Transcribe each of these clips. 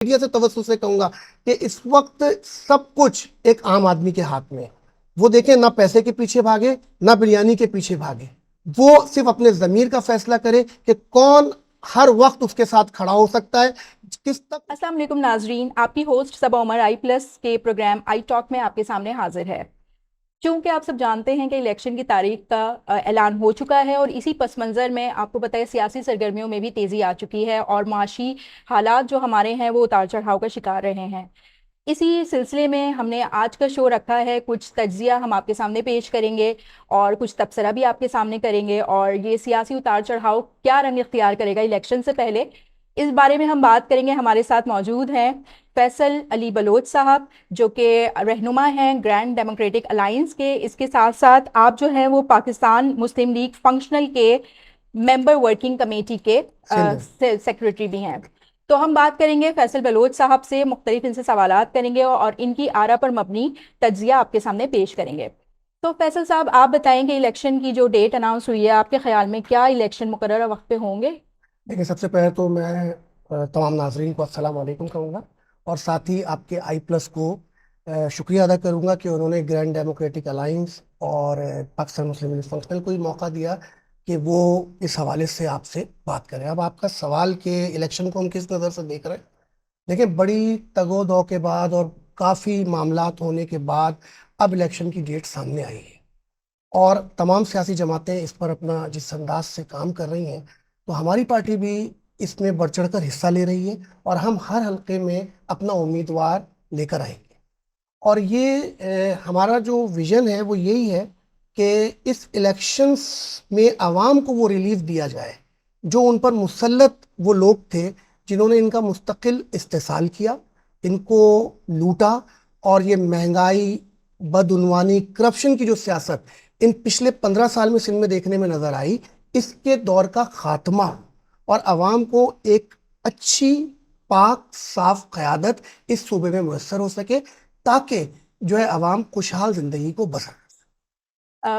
Media سے توسط سے کہوں گا کہ اس وقت سب کچھ ایک عام آدمی کے ہاتھ میں ہے. وہ دیکھیں نہ پیسے کے پیچھے بھاگے نہ بریانی کے پیچھے بھاگے, وہ صرف اپنے ضمیر کا فیصلہ کرے کہ کون ہر وقت اس کے ساتھ کھڑا ہو سکتا ہے, کس تک. السلام علیکم ناظرین, آپ کی ہوسٹ صبا عمر آئی پلس کے پروگرام آئی ٹاک میں آپ کے سامنے حاضر ہے. چونکہ آپ سب جانتے ہیں کہ الیکشن کی تاریخ کا اعلان ہو چکا ہے اور اسی پس منظر میں آپ کو پتہ ہے سیاسی سرگرمیوں میں بھی تیزی آ چکی ہے اور معاشی حالات جو ہمارے ہیں وہ اتار چڑھاؤ کا شکار رہے ہیں. اسی سلسلے میں ہم نے آج کا شو رکھا ہے, کچھ تجزیہ ہم آپ کے سامنے پیش کریں گے اور کچھ تبصرہ بھی آپ کے سامنے کریں گے, اور یہ سیاسی اتار چڑھاؤ کیا رنگ اختیار کرے گا الیکشن سے پہلے, اس بارے میں ہم بات کریں گے. ہمارے ساتھ موجود ہیں فیصل علی بلوچ صاحب جو کہ رہنما ہیں گرینڈ ڈیموکریٹک الائنس کے. اس کے ساتھ ساتھ آپ جو ہیں وہ پاکستان مسلم لیگ فنکشنل کے ممبر ورکنگ کمیٹی کے سیکرٹری بھی ہیں. تو ہم بات کریں گے فیصل بلوچ صاحب سے, مختلف ان سے سوالات کریں گے اور ان کی آراء پر مبنی تجزیہ آپ کے سامنے پیش کریں گے. تو فیصل صاحب آپ بتائیں کہ الیکشن کی جو ڈیٹ اناؤنس ہوئی ہے, آپ کے خیال میں کیا الیکشن مقررہ وقت پہ ہوں گے؟ دیکھیں, سب سے پہلے تو میں تمام ناظرین کو السلام علیکم کہوں گا, اور ساتھ ہی آپ کے آئی پلس کو شکریہ ادا کروں گا کہ انہوں نے گرینڈ ڈیموکریٹک الائنس اور پاکستان مسلم لیگ فنکشنل کو بھی موقع دیا کہ وہ اس حوالے سے آپ سے بات کریں. اب آپ کا سوال کہ الیکشن کو ہم کس نظر سے دیکھ رہے ہیں, دیکھیں بڑی تگ و دو کے بعد اور کافی معاملات ہونے کے بعد اب الیکشن کی ڈیٹ سامنے آئی ہے, اور تمام سیاسی جماعتیں اس پر اپنا جس انداز سے کام کر رہی ہیں, تو ہماری پارٹی بھی اس میں بڑھ چڑھ کر حصہ لے رہی ہے, اور ہم ہر حلقے میں اپنا امیدوار لے کر آئیں گے. اور یہ ہمارا جو ویژن ہے وہ یہی ہے کہ اس الیکشنز میں عوام کو وہ ریلیف دیا جائے جو ان پر مسلط وہ لوگ تھے جنہوں نے ان کا مستقل استحصال کیا, ان کو لوٹا, اور یہ مہنگائی, بدعنوانی, کرپشن کی جو سیاست ان پچھلے 15 سال میں سندھ میں دیکھنے میں نظر آئی, اس کے دور کا خاتمہ اور عوام کو ایک اچھی پاک صاف قیادت اس صوبے میں میسر ہو سکے تاکہ جو ہے عوام خوشحال زندگی کو بسر.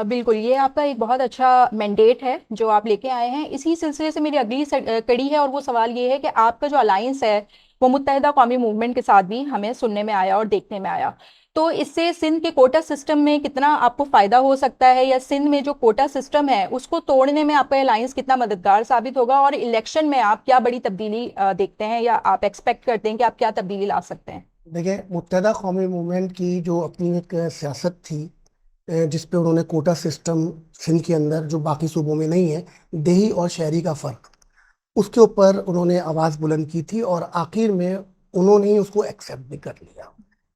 بالکل, یہ آپ کا ایک بہت اچھا مینڈیٹ ہے جو آپ لے کے آئے ہیں. اسی سلسلے سے میری اگلی کڑی ہے, اور وہ سوال یہ ہے کہ آپ کا جو الائنس ہے وہ متحدہ قومی موومنٹ کے ساتھ بھی ہمیں سننے میں آیا اور دیکھنے میں آیا. تو اس سے سندھ کے کوٹا سسٹم میں کتنا آپ کو فائدہ ہو سکتا ہے, یا سندھ میں جو کوٹا سسٹم ہے اس کو توڑنے میں آپ کا الائنس کتنا مددگار ثابت ہوگا, اور الیکشن میں آپ کیا بڑی تبدیلی دیکھتے ہیں یا آپ ایکسپیکٹ کرتے ہیں کہ آپ کیا تبدیلی لا سکتے ہیں؟ دیکھیں, متحدہ قومی موومنٹ کی جو اپنی ایک سیاست تھی جس پہ انہوں نے کوٹا سسٹم سندھ کے اندر جو باقی صوبوں میں نہیں ہے, دیہی اور شہری کا فرق, اس کے اوپر انہوں نے آواز بلند کی تھی, اور آخر میں انہوں نے اس کو ایکسیپٹ بھی کر لیا.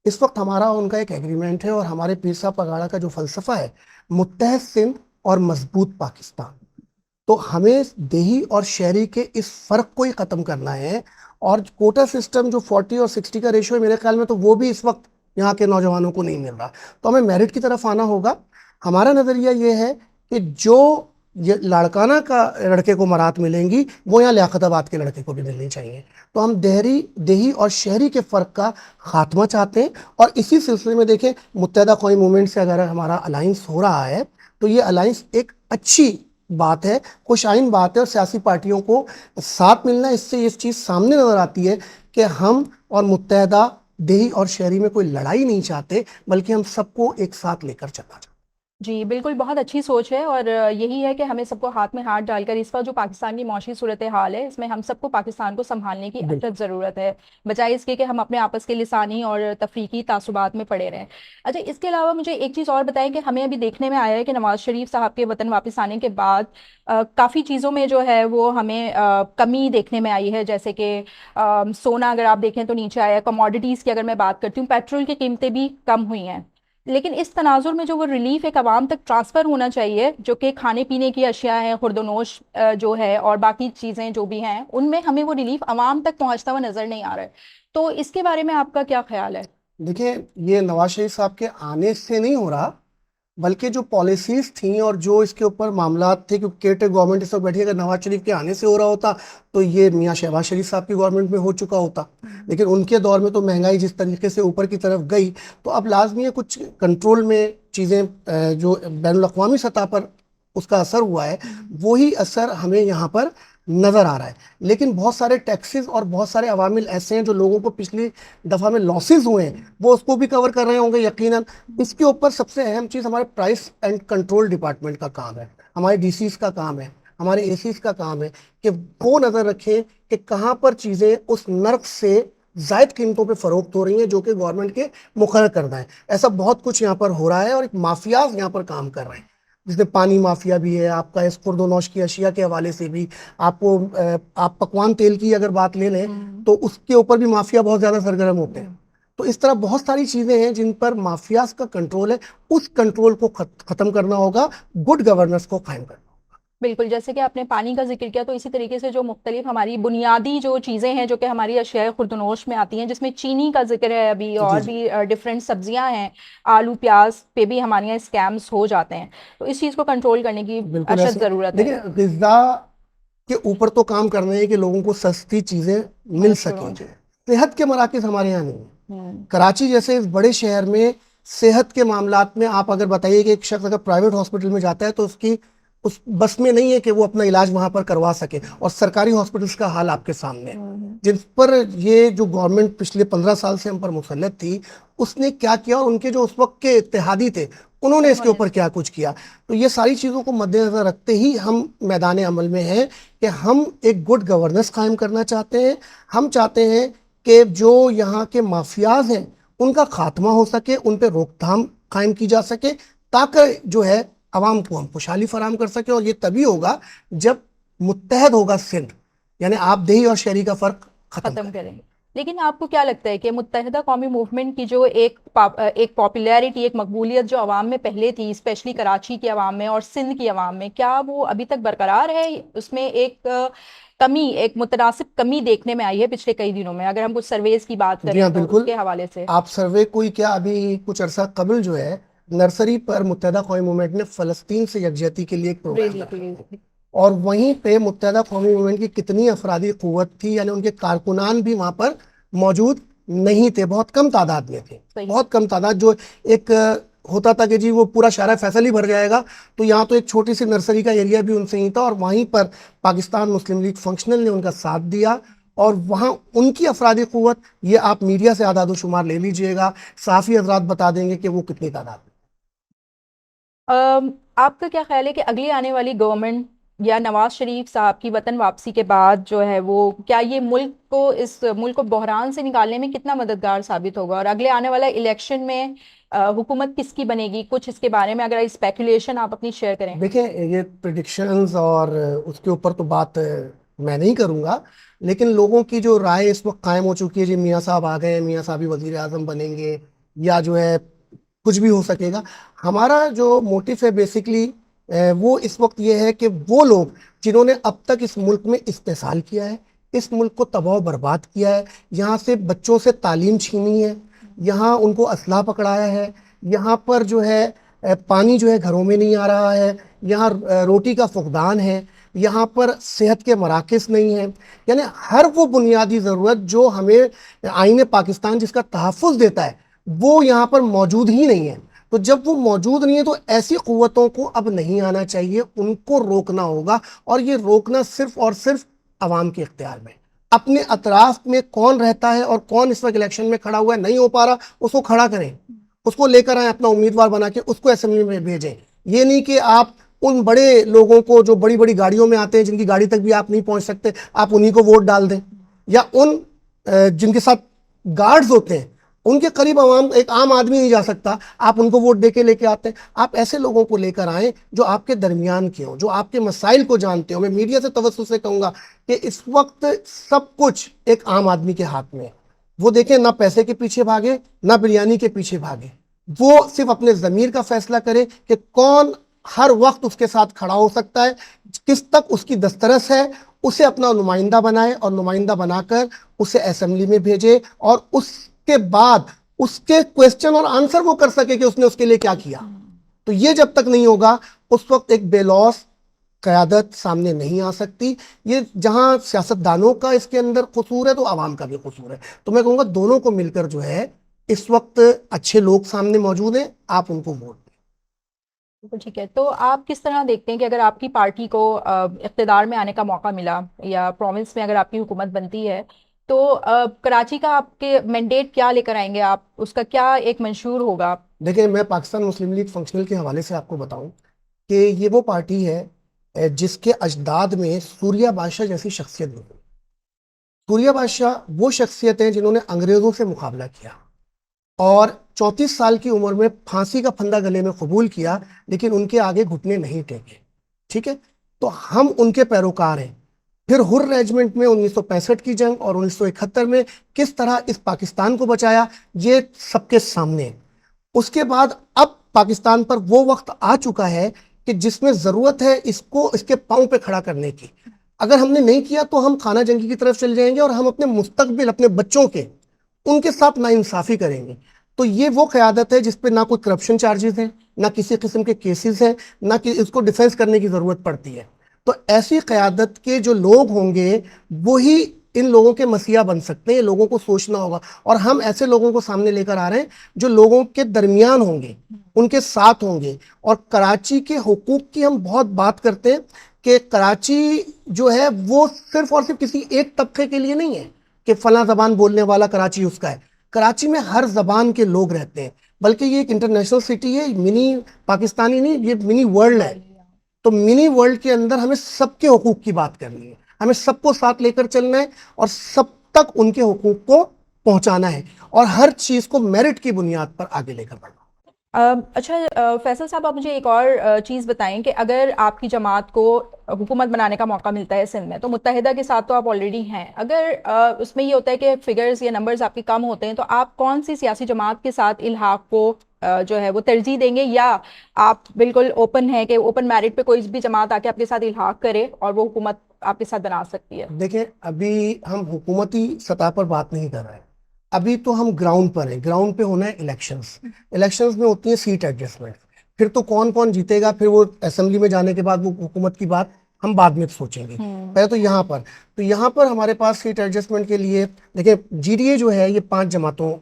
اس وقت ہمارا ان کا ایک ایگریمنٹ ہے, اور ہمارے پیر صاحب پگاڑا کا جو فلسفہ ہے متحد سندھ اور مضبوط پاکستان, تو ہمیں دیہی اور شہری کے اس فرق کو ہی ختم کرنا ہے. اور کوٹا سسٹم جو 40 اور 60 کا ریشو ہے, میرے خیال میں تو وہ بھی اس وقت یہاں کے نوجوانوں کو نہیں مل رہا, تو ہمیں میرٹ کی طرف آنا ہوگا. ہمارا نظریہ یہ ہے کہ جو یہ لاڑکانہ کا لڑکے کو مرات ملیں گی وہ یہاں لیاقت آباد کے لڑکے کو بھی ملنی چاہیے. تو ہم دیہی اور شہری کے فرق کا خاتمہ چاہتے ہیں, اور اسی سلسلے میں دیکھیں متحدہ قومی موومنٹ سے اگر ہمارا الائنس ہو رہا ہے تو یہ الائنس ایک اچھی بات ہے, خوش آئند بات ہے, اور سیاسی پارٹیوں کو ساتھ ملنا, اس سے یہ چیز سامنے نظر آتی ہے کہ ہم اور متحدہ دیہی اور شہری میں کوئی لڑائی نہیں چاہتے, بلکہ ہم سب کو ایک ساتھ لے کر چلنا چاہتے ہیں. جی بالکل, بہت اچھی سوچ ہے, اور یہی ہے کہ ہمیں سب کو ہاتھ میں ہاتھ ڈال کر اس وقت جو پاکستان کی معاشی صورتحال ہے اس میں ہم سب کو پاکستان کو سنبھالنے کی اشد ضرورت ہے, بجائے اس کے کہ ہم اپنے آپس کے لسانی اور تفریقی تعصبات میں پڑے رہیں. اچھا, اس کے علاوہ مجھے ایک چیز اور بتائیں کہ ہمیں ابھی دیکھنے میں آیا ہے کہ نواز شریف صاحب کے وطن واپس آنے کے بعد کافی چیزوں میں جو ہے وہ ہمیں کمی دیکھنے میں آئی ہے, جیسے کہ سونا اگر آپ دیکھیں تو نیچے آیا ہے, کموڈیٹیز کی اگر میں بات کرتی ہوں پیٹرول کی قیمتیں بھی کم ہوئی ہیں. لیکن اس تناظر میں جو وہ ریلیف ایک عوام تک ٹرانسفر ہونا چاہیے, جو کہ کھانے پینے کی اشیاء ہیں, خورد و نوش جو ہے, اور باقی چیزیں جو بھی ہیں, ان میں ہمیں وہ ریلیف عوام تک پہنچتا ہوا نظر نہیں آ رہا ہے. تو اس کے بارے میں آپ کا کیا خیال ہے؟ دیکھیں, یہ نواز شریف صاحب کے آنے سے نہیں ہو رہا, بلکہ جو پالیسیز تھیں اور جو اس کے اوپر معاملات تھے, کیونکہ کیٹر گورنمنٹ اس وقت بیٹھی, اگر نواز شریف کے آنے سے ہو رہا ہوتا تو یہ میاں شہباز شریف صاحب کی گورنمنٹ میں ہو چکا ہوتا, لیکن ان کے دور میں تو مہنگائی جس طریقے سے اوپر کی طرف گئی, تو اب لازمی ہے کچھ کنٹرول میں چیزیں جو بین الاقوامی سطح پر اس کا اثر ہوا ہے, وہی اثر ہمیں یہاں پر نظر آ رہا ہے. لیکن بہت سارے ٹیکسز اور بہت سارے عوامل ایسے ہیں جو لوگوں کو پچھلی دفعہ میں لاسز ہوئے ہیں وہ اس کو بھی کور کر رہے ہوں گے یقیناً. اس کے اوپر سب سے اہم چیز ہمارے پرائس اینڈ کنٹرول ڈپارٹمنٹ کا کام ہے, ہمارے ڈی سیز کا کام ہے, ہمارے اے سیز کا کام ہے کہ وہ نظر رکھیں کہ کہاں پر چیزیں اس نرخ سے زائد قیمتوں پہ فروخت ہو رہی ہیں جو کہ گورنمنٹ کے مقرر کردہ ہیں. ایسا بہت کچھ یہاں پر ہو رہا ہے اور ایک مافیاز یہاں پر کام کر رہے ہیں, جس میں پانی مافیا بھی ہے, آپ کا اس خورد و نوش کی اشیاء کے حوالے سے بھی, آپ کو آپ پکوان تیل کی اگر بات لے لیں تو اس کے اوپر بھی مافیا بہت زیادہ سرگرم ہوتے ہیں. تو اس طرح بہت ساری چیزیں ہیں جن پر مافیاز کا کنٹرول ہے, اس کنٹرول کو ختم کرنا ہوگا, گڈ گورننس کو قائم کرنا. بالکل, جیسے کہ آپ نے پانی کا ذکر کیا تو اسی طریقے سے جو مختلف ہماری بنیادی جو چیزیں ہیں جو کہ ہماری اشیاء خردنوش میں آتی ہیں, جس میں چینی کا ذکر ہے ابھی, اور بھی ڈفرینٹ سبزیاں ہیں, آلو پیاز پہ بھی ہمارے یہاں اسکیمز ہو جاتے ہیں, تو اس چیز کو کنٹرول کرنے کی بالکل اشد ایسے ضرورت ہے. دیکھیں, غذا کے اوپر تو کام کرنا ہے کہ لوگوں کو سستی چیزیں مل میسر سکیں. ہوں جی. صحت کے مراکز ہمارے یہاں نہیں ہیں. ہوں. کراچی جیسے اس بڑے شہر میں صحت کے معاملات میں آپ اگر بتائیے کہ ایک شخص اگر پرائیویٹ ہاسپٹل میں جاتا ہے تو اس بس میں نہیں ہے کہ وہ اپنا علاج وہاں پر کروا سکے, اور سرکاری ہاسپٹلس کا حال آپ کے سامنے ہے. جن پر یہ جو گورنمنٹ پچھلے 15 سال سے ہم پر مسلط تھی, اس نے کیا کیا, اور ان کے جو اس وقت کے اتحادی تھے انہوں نے اس کے اوپر کیا کچھ کیا. تو یہ ساری چیزوں کو مد نظر رکھتے ہی ہم میدان عمل میں ہیں کہ ہم ایک گڈ گورننس قائم کرنا چاہتے ہیں. ہم چاہتے ہیں کہ جو یہاں کے مافیاز ہیں ان کا خاتمہ ہو سکے, ان پہ روک تھام قائم کی جا سکے, تاکہ جو ہے عوام کو ہم خوشحالی فراہم کر سکیں. اور یہ تبھی ہوگا جب متحد ہوگا سندھ, یعنی آپ دیہی اور شہری کا فرق ختم کریں. لیکن آپ کو کیا لگتا ہے کہ متحدہ قومی موومنٹ کی جو ایک پاپولیرٹی, ایک مقبولیت جو عوام میں پہلے تھی, اسپیشلی کراچی کی عوام میں اور سندھ کی عوام میں, کیا وہ ابھی تک برقرار ہے؟ اس میں ایک کمی, ایک متناسب کمی دیکھنے میں آئی ہے پچھلے کئی دنوں میں, اگر ہم کچھ سرویز کی بات جی کریں ہاں تو اس بالکل. کے حوالے سے. آپ سروے کوئی کیا, ابھی کچھ عرصہ قبل جو ہے نرسری پر متحدہ قومی موومنٹ نے فلسطین سے یکجہتی کے لیے ایک پروگرام رکھا, اور وہیں پہ متحدہ قومی موومنٹ کی کتنی افرادی قوت تھی, یعنی ان کے کارکنان بھی وہاں پر موجود نہیں تھے, بہت کم تعداد میں تھے, بہت کم تعداد. جو ایک ہوتا تھا کہ جی وہ پورا شارع فیصل ہی بھر جائے گا, تو یہاں تو ایک چھوٹی سی نرسری کا ایریا بھی ان سے ہی تھا, اور وہیں پر پاکستان مسلم لیگ فنکشنل نے ان کا ساتھ دیا, اور وہاں ان کی افرادی قوت, یہ آپ میڈیا سے اعداد و شمار لے لیجئے گا, صحافی حضرات بتا دیں گے کہ وہ کتنی تعداد میں. آپ کا کیا خیال ہے کہ اگلی آنے والی گورنمنٹ یا نواز شریف صاحب کی وطن واپسی کے بعد جو ہے وہ, کیا یہ اس ملک کو بحران سے نکالنے میں کتنا مددگار ثابت ہوگا, اور اگلے آنے والا الیکشن میں حکومت کس کی بنے گی, کچھ اس کے بارے میں اگر اسپیکولیشن آپ اپنی شیئر کریں؟ دیکھیں, یہ پریڈکشنز اور اس کے اوپر تو بات میں نہیں کروں گا, لیکن لوگوں کی جو رائے اس وقت قائم ہو چکی ہے, جی میاں صاحب آ گئے, میاں صاحب ہی وزیر اعظم بنیں گے, یا جو ہے کچھ بھی ہو سکے گا. ہمارا جو موٹیو ہے بیسکلی وہ اس وقت یہ ہے کہ وہ لوگ جنہوں نے اب تک اس ملک میں استحصال کیا ہے, اس ملک کو تباہ و برباد کیا ہے, یہاں سے بچوں سے تعلیم چھینی ہے, یہاں ان کو اسلحہ پکڑایا ہے, یہاں پر جو ہے پانی جو ہے گھروں میں نہیں آ رہا ہے, یہاں روٹی کا فقدان ہے, یہاں پر صحت کے مراکز نہیں ہیں, یعنی ہر وہ بنیادی ضرورت جو ہمیں آئین پاکستان جس کا تحفظ دیتا ہے وہ یہاں پر موجود ہی نہیں ہے. تو جب وہ موجود نہیں ہے تو ایسی قوتوں کو اب نہیں آنا چاہیے, ان کو روکنا ہوگا, اور یہ روکنا صرف اور صرف عوام کے اختیار میں. اپنے اطراف میں کون رہتا ہے اور کون اس وقت الیکشن میں کھڑا ہوا ہے, نہیں ہو پا رہا, اس کو کھڑا کریں, اس کو لے کر آئیں, اپنا امیدوار بنا کے اس کو اسمبلی میں بھیجیں. یہ نہیں کہ آپ ان بڑے لوگوں کو جو بڑی بڑی گاڑیوں میں آتے ہیں, جن کی گاڑی تک بھی آپ نہیں پہنچ سکتے, آپ انہی کو ووٹ ڈال دیں, یا ان جن کے ساتھ گارڈز ہوتے ہیں ان کے قریب ایک عام آدمی نہیں جا سکتا, آپ ان کو ووٹ دے کے لے کے آتے ہیں. آپ ایسے لوگوں کو لے کر آئیں جو آپ کے درمیان کے ہوں, جو آپ کے مسائل کو جانتے ہوں. میں میڈیا سے توسط سے کہوں گا کہ اس وقت سب کچھ ایک عام آدمی کے ہاتھ میں ہے. وہ دیکھیں, نہ پیسے کے پیچھے بھاگے, نہ بریانی کے پیچھے بھاگے, وہ صرف اپنے ضمیر کا فیصلہ کرے کہ کون ہر وقت اس کے ساتھ کھڑا ہو سکتا ہے, کس تک اس کی دسترس ہے, اسے اپنا نمائندہ بنائے, اور نمائندہ بنا کر اسے اسمبلی میں بھیجے, اور اس کے بعد اس کے کویسچن اور آنسر وہ کر سکے کہ اس نے اس کے لیے کیا کیا. تو یہ جب تک نہیں ہوگا اس وقت ایک بے لوث قیادت سامنے نہیں آ سکتی. یہ جہاں سیاستدانوں کا اس کے اندر قصور ہے تو عوام کا بھی قصور ہے. تو میں کہوں گا دونوں کو مل کر جو ہے اس وقت اچھے لوگ سامنے موجود ہیں, آپ ان کو ووٹ دیں. ٹھیک ہے. تو آپ کس طرح دیکھتے ہیں کہ اگر آپ کی پارٹی کو اقتدار میں آنے کا موقع ملا یا پروونس میں اگر آپ کی حکومت بنتی ہے تو کراچی کا آپ کے مینڈیٹ کیا لے کر آئیں گے آپ, اس کا کیا ایک منشور ہوگا؟ دیکھیں میں پاکستان مسلم لیگ فنکشنل کے حوالے سے آپ کو بتاؤں کہ یہ وہ پارٹی ہے جس کے اجداد میں سوریہ بادشاہ جیسی شخصیت ہوئی. سوریہ بادشاہ وہ شخصیت ہیں جنہوں نے انگریزوں سے مقابلہ کیا اور 34 سال کی عمر میں پھانسی کا پھندا گلے میں قبول کیا, لیکن ان کے آگے گھٹنے نہیں ٹیکے. ٹھیک ہے, تو ہم ان کے پیروکار ہیں. پھر ہر ریجمنٹ میں 1965 کی جنگ اور 1971 میں کس طرح اس پاکستان کو بچایا, یہ سب کے سامنے ہے. اس کے بعد اب پاکستان پر وہ وقت آ چکا ہے کہ جس میں ضرورت ہے اس کو اس کے پاؤں پہ کھڑا کرنے کی. اگر ہم نے نہیں کیا تو ہم خانہ جنگی کی طرف چل جائیں گے اور ہم اپنے مستقبل, اپنے بچوں کے, ان کے ساتھ ناانصافی کریں گے. تو یہ وہ قیادت ہے جس پہ نہ کوئی کرپشن چارجز ہیں, نہ کسی قسم کے کیسز ہیں, نہ کہ اس کو ڈیفینس کرنے کی ضرورت پڑتی ہے. تو ایسی قیادت کے جو لوگ ہوں گے وہی ان لوگوں کے مسیحا بن سکتے ہیں. لوگوں کو سوچنا ہوگا, اور ہم ایسے لوگوں کو سامنے لے کر آ رہے ہیں جو لوگوں کے درمیان ہوں گے, ان کے ساتھ ہوں گے. اور کراچی کے حقوق کی ہم بہت بات کرتے ہیں کہ کراچی جو ہے وہ صرف اور صرف کسی ایک طبقے کے لیے نہیں ہے کہ فلاں زبان بولنے والا کراچی اس کا ہے. کراچی میں ہر زبان کے لوگ رہتے ہیں, بلکہ یہ ایک انٹرنیشنل سٹی ہے, منی پاکستانی نہیں, یہ منی ورلڈ ہے. تو منی ورلڈ کے اندر ہمیں سب کے حقوق کی بات کرنی ہے, ہمیں سب کو ساتھ لے کر چلنا ہے اور سب تک ان کے حقوق کو پہنچانا ہے, اور ہر چیز کو میرٹ کی بنیاد پر آگے لے کر بڑھنا. اچھا فیصل صاحب, آپ مجھے ایک اور چیز بتائیں کہ اگر آپ کی جماعت کو حکومت بنانے کا موقع ملتا ہے سندھ میں, تو متحدہ کے ساتھ تو آپ آلریڈی ہیں, اگر اس میں یہ ہوتا ہے کہ فگرز یا نمبرز آپ کے کم ہوتے ہیں, تو آپ کون سی سیاسی جماعت کے ساتھ الحاق کو جو ہے وہ ترجیح دیں گے, یا آپ بالکل اوپن ہیں کہ اوپن میرٹ پہ کوئی بھی جماعت آ کے آپ کے ساتھ الحاق کرے اور وہ حکومت آپ کے ساتھ بنا سکتی ہے؟ دیکھیں ابھی ہم حکومتی سطح پر بات نہیں کر رہے ہیں, ابھی تو ہم گراؤنڈ پر ہیں. گراؤنڈ پہ ہونا ہے الیکشنز میں ہوتی ہیں سیٹ ایڈجسٹمنٹ. پھر تو کون کون جیتے گا, پھر وہ اسمبلی میں جانے کے بعد وہ حکومت کی بات ہم بعد میں سوچیں گے. پہلے تو یہاں پر ہمارے پاس سیٹ ایڈجسٹمنٹ کے لیے دیکھیں جی ڈی اے جو ہے یہ 5 جماعتوں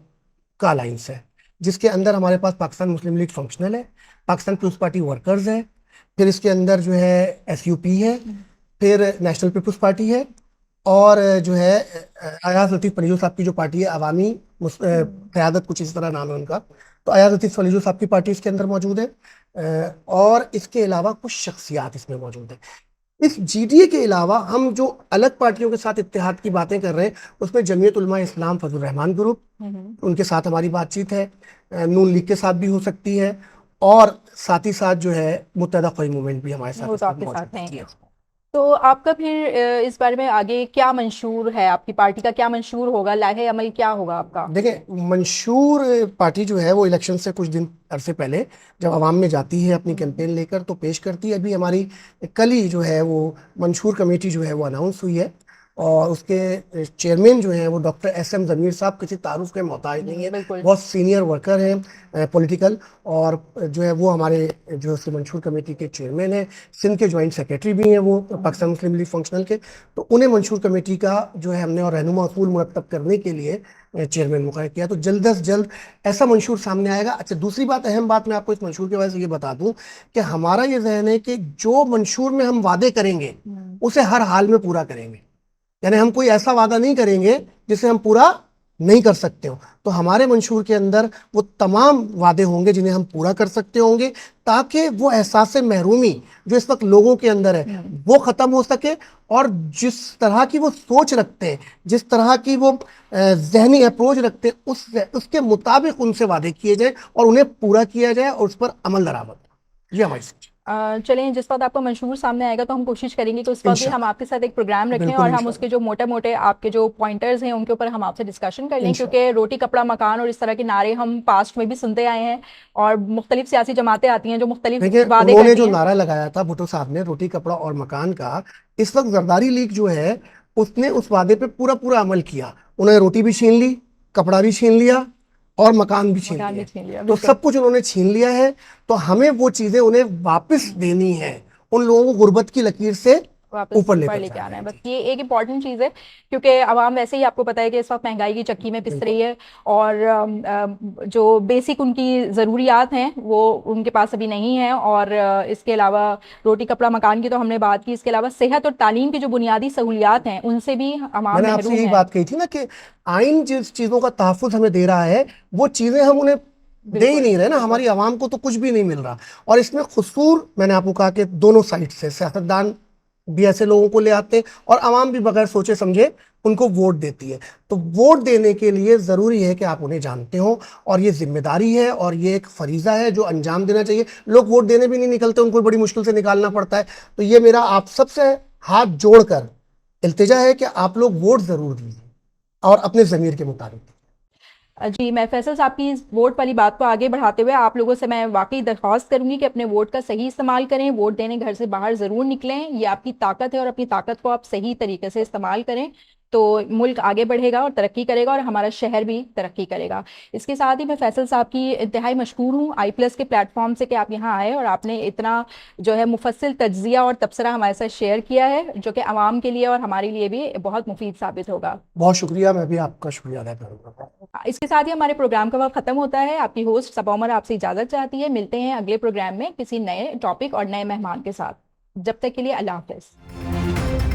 کا الائنس ہے, جس کے اندر ہمارے پاس پاکستان مسلم لیگ فنکشنل ہے, پاکستان پیپلز پارٹی ورکرز ہے, پھر اس کے اندر جو ہے ایس یو پی ہے, پھر نیشنل پیپلز پارٹی ہے, اور جو ہے ایاز لطیف پنیجو صاحب کی جو پارٹی ہے عوامی قیادت, کچھ اس طرح نام ہے ان کا. تو ایاز لطیف پنیجو صاحب کی پارٹی اس کے اندر موجود ہے, اور اس کے علاوہ کچھ شخصیات اس میں موجود ہیں. اس جی ڈی اے کے علاوہ ہم جو الگ پارٹیوں کے ساتھ اتحاد کی باتیں کر رہے ہیں اس میں جمعیت علماء اسلام فضل الرحمان گروپ, ان کے ساتھ ہماری بات چیت ہے, نون لیگ کے ساتھ بھی ہو سکتی ہے, اور ساتھ ہی ساتھ جو ہے متحدہ قومی موومنٹ بھی ہمارے ساتھ موجود ہے. تو آپ کا پھر اس بارے میں آگے کیا منشور ہے, آپ کی پارٹی کا کیا منشور ہوگا, لائحہ عمل کیا ہوگا آپ کا؟ دیکھیں منشور پارٹی جو ہے وہ الیکشن سے کچھ دن عرصے پہلے جب عوام میں جاتی ہے اپنی کیمپین لے کر تو پیش کرتی ہے. ابھی ہماری کل ہی جو ہے وہ منشور کمیٹی جو ہے وہ اناؤنس ہوئی ہے, اور اس کے چیئرمین جو ہیں وہ ڈاکٹر ایس ایم ضمیر صاحب کسی تعارف کے محتاج نہیں ہیں, بہت سینئر ورکر ہیں پولیٹیکل, اور جو ہے وہ ہمارے جو منشور کمیٹی کے چیئرمین ہیں, سندھ کے جوائنٹ سیکریٹری بھی ہیں وہ پاکستان مسلم لیگ فنکشنل کے. تو انہیں منشور کمیٹی کا جو ہے ہم نے اور رہنما اصول مرتب کرنے کے لیے چیئرمین مقرر کیا. تو جلد از جلد ایسا منشور سامنے آئے گا. اچھا دوسری بات, اہم بات میں آپ کو اس منشور کے وجہ سے یہ بتا دوں کہ ہمارا یہ ذہن ہے کہ جو منشور میں ہم وعدے کریں گے اسے ہر حال میں پورا کریں گے. یعنی ہم کوئی ایسا وعدہ نہیں کریں گے جسے ہم پورا نہیں کر سکتے ہوں. تو ہمارے منشور کے اندر وہ تمام وعدے ہوں گے جنہیں ہم پورا کر سکتے ہوں گے, تاکہ وہ احساس محرومی جو اس وقت لوگوں کے اندر ہے وہ ختم ہو سکے, اور جس طرح کی وہ سوچ رکھتے ہیں, جس طرح کی وہ ذہنی اپروچ رکھتے ہیں, اس کے مطابق ان سے وعدے کیے جائیں اور انہیں پورا کیا جائے اور اس پر عمل درآمد. یہ ہماری سوچ. چلیں جس وقت آپ کا منشور سامنے آئے گا تو ہم کوشش کریں گے کہ اس وقت بھی ہم آپ کے ساتھ ایک پروگرام رکھیں اور ہم اس کے جو موٹے آپ کے جو پوائنٹرز ہیں ان کے اوپر ہم آپ سے ڈسکشن کر لیں, کیونکہ روٹی کپڑا مکان اور اس طرح کے نعرے ہم پاسٹ میں بھی سنتے آئے ہیں, اور مختلف سیاسی جماعتیں آتی ہیں جو مختلف وعدے کرتی ہیں. انہوں نے جو نعرہ لگایا تھا بھٹو صاحب نے روٹی کپڑا اور مکان کا, اس وقت زرداری لیگ جو ہے اس نے اس وعدے پہ پورا عمل کیا. انہوں نے روٹی بھی چھین لی, کپڑا بھی چھین لیا, اور مکان بھی چھین لیا. تو سب کچھ انہوں نے چھین لیا ہے. تو ہمیں وہ چیزیں انہیں واپس دینی ہیں, ان لوگوں کو غربت کی لکیر سے واپس اوپر لے اوپر کر لے کے جانا آنا ہے. ہے. بس یہ ایک امپورٹنٹ چیز ہے کیونکہ عوام ویسے ہی آپ کو پتہ ہے کہ اس وقت مہنگائی کی چکی میں پس رہی ہے اور جو بیسک ان کی ضروریات ہیں وہ ان کے پاس ابھی نہیں ہیں. اور اس کے علاوہ روٹی کپڑا مکان کی تو ہم نے بات کی, اس کے علاوہ صحت اور تعلیم کی جو بنیادی سہولیات ہیں ان سے بھی عوام میں نے آپ سے محروم یہی ہیں. بات کہی تھی نا کہ آئین جس چیزوں کا تحفظ ہمیں دے رہا ہے وہ چیزیں ہم انہیں دے ہی نہیں رہے نا, ہماری عوام کو تو کچھ بھی نہیں مل رہا. اور اس میں قصور میں نے آپ کو کہا کہ دونوں سائٹ سے سیاستدان بھی ایسے لوگوں کو لے آتے ہیں اور عوام بھی بغیر سوچے سمجھے ان کو ووٹ دیتی ہے. تو ووٹ دینے کے لیے ضروری ہے کہ آپ انہیں جانتے ہوں, اور یہ ذمہ داری ہے اور یہ ایک فریضہ ہے جو انجام دینا چاہیے. لوگ ووٹ دینے بھی نہیں نکلتے, ان کو بڑی مشکل سے نکالنا پڑتا ہے. تو یہ میرا آپ سب سے ہاتھ جوڑ کر التجا ہے کہ آپ لوگ ووٹ ضرور دیجیے اور اپنے ضمیر کے مطابق. جی, میں فیصل صاحب کی ووٹ والی بات کو آگے بڑھاتے ہوئے آپ لوگوں سے میں واقعی درخواست کروں گی کہ اپنے ووٹ کا صحیح استعمال کریں. ووٹ دینے گھر سے باہر ضرور نکلیں, یہ آپ کی طاقت ہے اور اپنی طاقت کو آپ صحیح طریقے سے استعمال کریں تو ملک آگے بڑھے گا اور ترقی کرے گا اور ہمارا شہر بھی ترقی کرے گا. اس کے ساتھ ہی میں فیصل صاحب کی انتہائی مشکور ہوں آئی پلس کے پلیٹ فارم سے کہ آپ یہاں آئے اور آپ نے اتنا جو ہے مفصل تجزیہ اور تبصرہ ہمارے ساتھ شیئر کیا ہے جو کہ عوام کے لیے اور ہمارے لیے بھی بہت مفید ثابت ہوگا. بہت شکریہ, میں بھی آپ کا شکریہ ادا کروں گا. اس کے ساتھ ہی ہمارے پروگرام کا وقت ختم ہوتا ہے. آپ کی ہوسٹ صبا عمر آپ سے اجازت چاہتی ہے. ملتے ہیں اگلے پروگرام میں کسی نئے ٹاپک اور نئے مہمان کے ساتھ. جب تک کے لیے اللہ حافظ.